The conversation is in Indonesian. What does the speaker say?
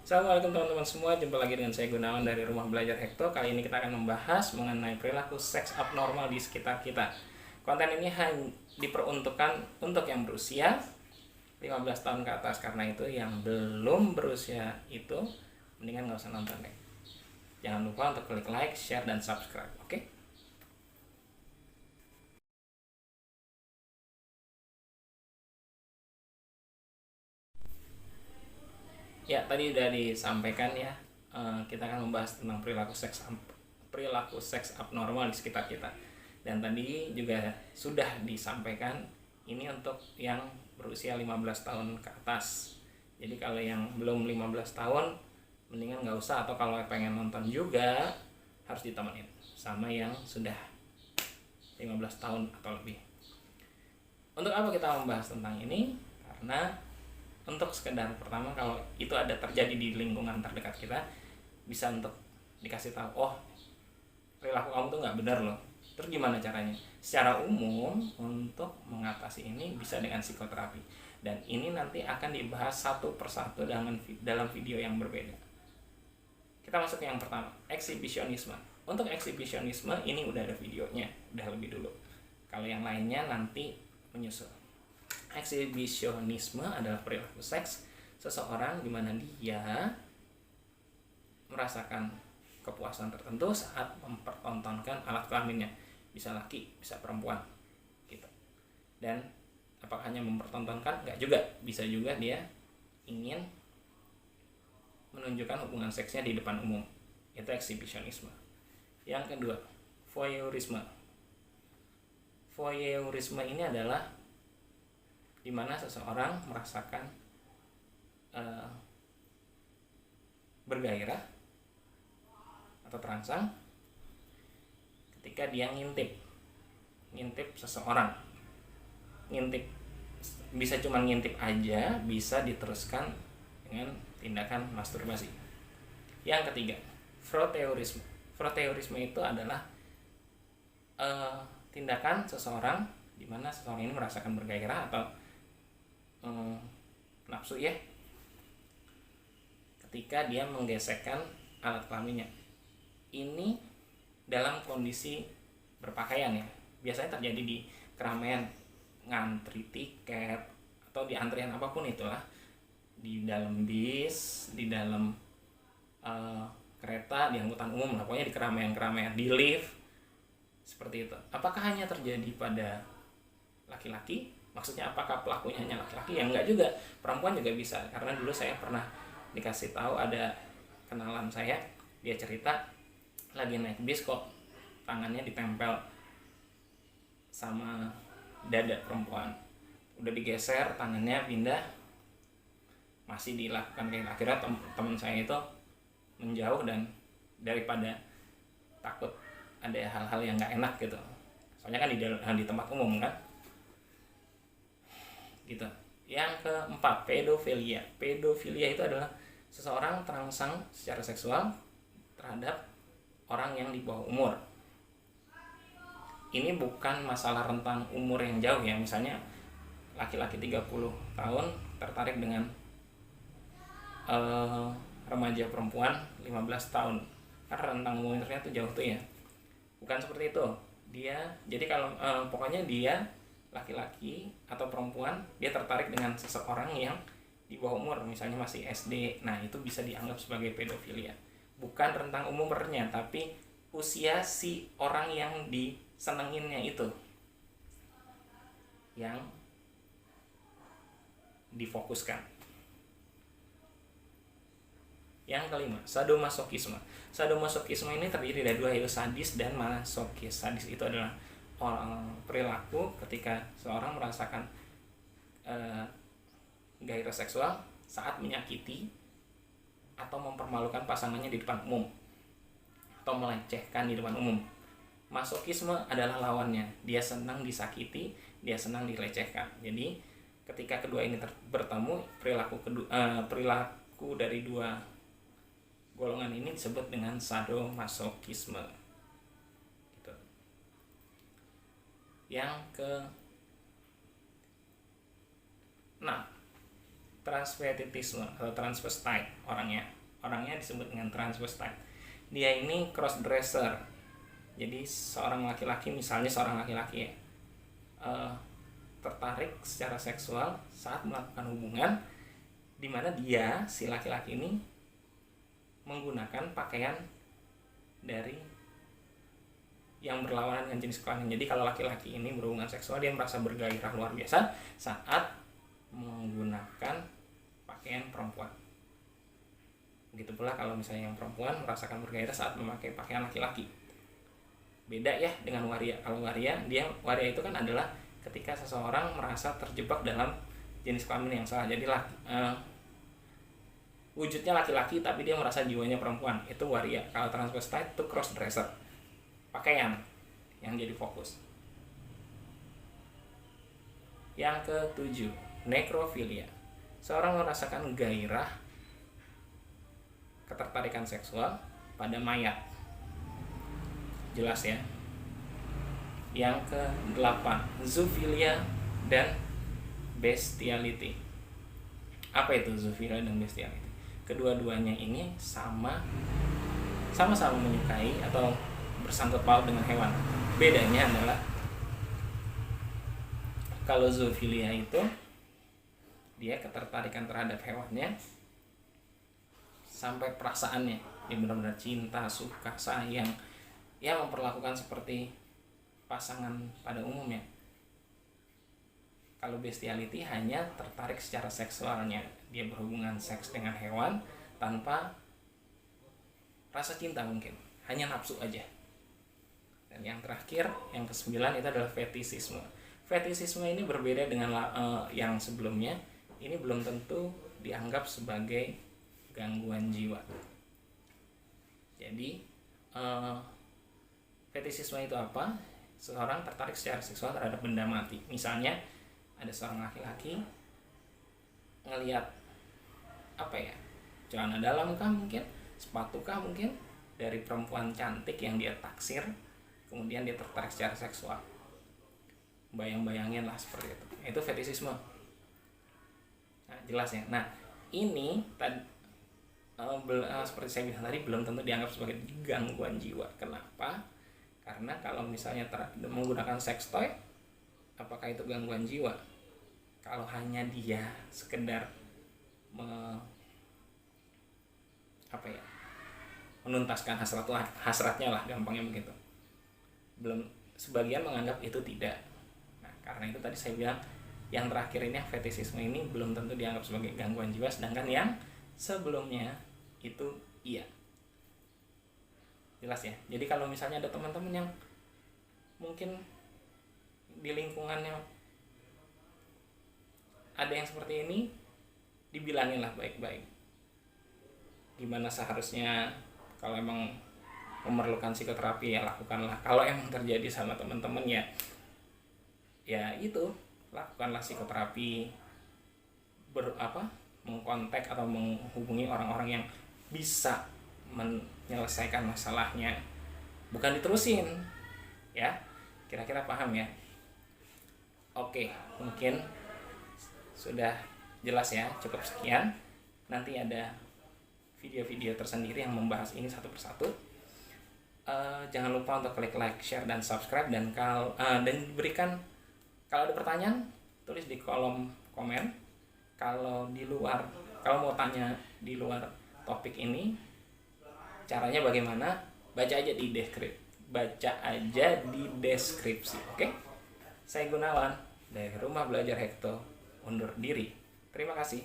Assalamualaikum teman-teman semua, jumpa lagi dengan saya Gunawan dari Rumah Belajar Hekto. Kali ini kita akan membahas mengenai perilaku seks abnormal di sekitar kita. Konten ini hanya diperuntukkan untuk yang berusia 15 tahun ke atas, karena itu yang belum berusia itu mendingan nggak usah nonton deh. Jangan lupa untuk klik like, share, dan subscribe, oke? Ya, tadi udah disampaikan ya, kita akan membahas tentang perilaku seks abnormal di sekitar kita. Dan tadi juga sudah disampaikan ini untuk yang berusia 15 tahun ke atas. Jadi kalau yang belum 15 tahun mendingan nggak usah, atau kalau pengen nonton juga harus ditemenin sama yang sudah 15 tahun atau lebih. Untuk apa kita membahas tentang ini? Karena untuk sekedar pertama, kalau itu ada terjadi di lingkungan terdekat kita, bisa untuk dikasih tahu, oh perilaku kamu tuh nggak benar loh. Terus gimana caranya? Secara umum untuk mengatasi ini bisa dengan psikoterapi, dan ini nanti akan dibahas satu persatu dalam video yang berbeda. Kita masuk ke yang pertama, eksibisionisme. Untuk eksibisionisme ini udah ada videonya, udah lebih dulu. Kalau yang lainnya nanti menyusul. Eksibisionisme adalah perilaku seks seseorang di mana dia merasakan kepuasan tertentu saat mempertontonkan alat kelaminnya, bisa laki, bisa perempuan, gitu. Dan apakah hanya mempertontonkan? Enggak juga, bisa juga dia ingin menunjukkan hubungan seksnya di depan umum, itu eksibisionisme. Yang kedua, voyeurisme. Voyeurisme ini adalah di mana seseorang merasakan bergairah atau terangsang ketika dia ngintip seseorang. Ngintip bisa cuma ngintip aja, bisa diteruskan dengan tindakan masturbasi. Yang ketiga, froteurisme. Froteurisme itu adalah tindakan seseorang di mana seseorang ini merasakan bergairah atau nafsu ya ketika dia menggesekkan alat kelaminnya. Ini dalam kondisi berpakaian ya, biasanya terjadi di keramaian, ngantri tiket atau di antrian apapun itulah, di dalam bis, di dalam kereta, di angkutan umum lah, pokoknya di keramaian-keramaian, di lift, seperti itu. Apakah hanya terjadi pada laki-laki? Maksudnya apakah pelakunya hanya laki-laki? Ya enggak juga, perempuan juga bisa. Karena dulu saya pernah dikasih tahu, ada kenalan saya, dia cerita lagi naik bis kok tangannya ditempel sama dada perempuan, udah digeser tangannya pindah, masih dilakukan kayak. Akhirnya teman saya itu menjauh, dan daripada takut ada hal-hal yang nggak enak gitu, soalnya kan di tempat umum kan, gitu. Yang keempat, pedofilia. Pedofilia itu adalah seseorang terangsang secara seksual terhadap orang yang di bawah umur. Ini bukan masalah rentang umur yang jauh ya, misalnya laki-laki 30 tahun tertarik dengan remaja perempuan 15 tahun, karena rentang umurnya tuh jauh tuh ya. Bukan seperti itu. Jadi kalau pokoknya dia laki-laki atau perempuan, dia tertarik dengan seseorang yang di bawah umur, misalnya masih SD, nah itu bisa dianggap sebagai pedofilia. Bukan rentang umurnya, tapi usia si orang yang disenenginnya itu yang difokuskan. Yang kelima, sadomasokisme. Sadomasokisme ini terdiri dari dua, yaitu sadis dan masokis. Sadis itu adalah perilaku ketika seorang merasakan gairah seksual saat menyakiti atau mempermalukan pasangannya di depan umum atau melecehkan di depan umum. Masokisme adalah lawannya, dia senang disakiti, dia senang dilecehkan. Jadi ketika kedua ini bertemu, perilaku dari dua golongan ini disebut dengan sadomasokisme. Gitu. Yang ke 6, transvestitisme atau transvestite orangnya. orangnya disebut dengan transvestite. Dia ini cross dresser. Jadi seorang laki-laki, misalnya seorang laki-laki ya, tertarik secara seksual saat melakukan hubungan, di mana dia, si laki-laki ini menggunakan pakaian dari yang berlawanan dengan jenis kelamin. Jadi kalau laki-laki ini berhubungan seksual, dia merasa bergairah luar biasa saat menggunakan pakaian perempuan. Begitu pula kalau misalnya yang perempuan merasakan bergairah saat memakai pakaian laki-laki. Beda ya dengan waria. Kalau waria itu kan adalah ketika seseorang merasa terjebak dalam jenis kelamin yang salah. Jadi wujudnya laki-laki tapi dia merasa jiwanya perempuan, itu waria. Kalau transvestite itu cross dresser, pakaian yang jadi fokus. Yang ke-7, necrophilia. Seorang merasakan gairah, ketertarikan seksual pada mayat. Jelas ya. Yang ke-8, zoofilia dan bestiality. Apa itu zoofilia dan bestiality? Kedua-duanya ini sama-sama menyukai atau bersangkut paut dengan hewan. Bedanya adalah kalau zoofilia itu dia ketertarikan terhadap hewannya sampai perasaannya, dia benar-benar cinta, suka, sayang, ya memperlakukan seperti pasangan pada umumnya. Kalau bestiality hanya tertarik secara seksualnya, dia berhubungan seks dengan hewan tanpa rasa cinta, mungkin hanya nafsu aja. Dan yang terakhir, yang ke-9 itu adalah fetisisme. Fetisisme ini berbeda dengan yang sebelumnya. Ini belum tentu dianggap sebagai gangguan jiwa. Jadi fetisisme itu apa? Seseorang tertarik secara seksual terhadap benda mati. Misalnya ada seorang laki-laki ngelihat celana dalam kah mungkin, sepatu kah mungkin dari perempuan cantik yang dia taksir, kemudian dia tertarik secara seksual. Bayang-bayangin lah seperti itu fetisisme. Nah, jelas ya. Nah, ini seperti saya bilang tadi, belum tentu dianggap sebagai gangguan jiwa. Kenapa? Karena kalau misalnya menggunakan sex toy, apakah itu gangguan jiwa? Kalau hanya dia sekedar menuntaskan hasratnya lah, gampangnya begitu. Belum, sebagian menganggap itu tidak. Nah, karena itu tadi saya bilang yang terakhir ini, fetisisme ini belum tentu dianggap sebagai gangguan jiwa, sedangkan yang sebelumnya itu iya. Jelas ya. Jadi kalau misalnya ada teman-teman yang mungkin di lingkungannya ada yang seperti ini, dibilangin lah baik-baik gimana seharusnya. Kalau emang memerlukan psikoterapi, ya lakukanlah. Kalau emang terjadi sama teman-teman, ya itu, lakukanlah psikoterapi, mengkontak atau menghubungi orang-orang yang bisa menyelesaikan masalahnya, bukan diterusin ya. Kira-kira paham ya? Oke, mungkin sudah jelas ya, cukup sekian. Nanti ada video-video tersendiri yang membahas ini satu persatu. Jangan lupa untuk klik like, share, dan subscribe, dan berikan, kalau ada pertanyaan tulis di kolom komen. Kalau mau tanya di luar topik ini, caranya bagaimana? Baca aja di deskripsi. Oke? Saya Gunawan dari Rumah Belajar Hekto undur diri. Terima kasih.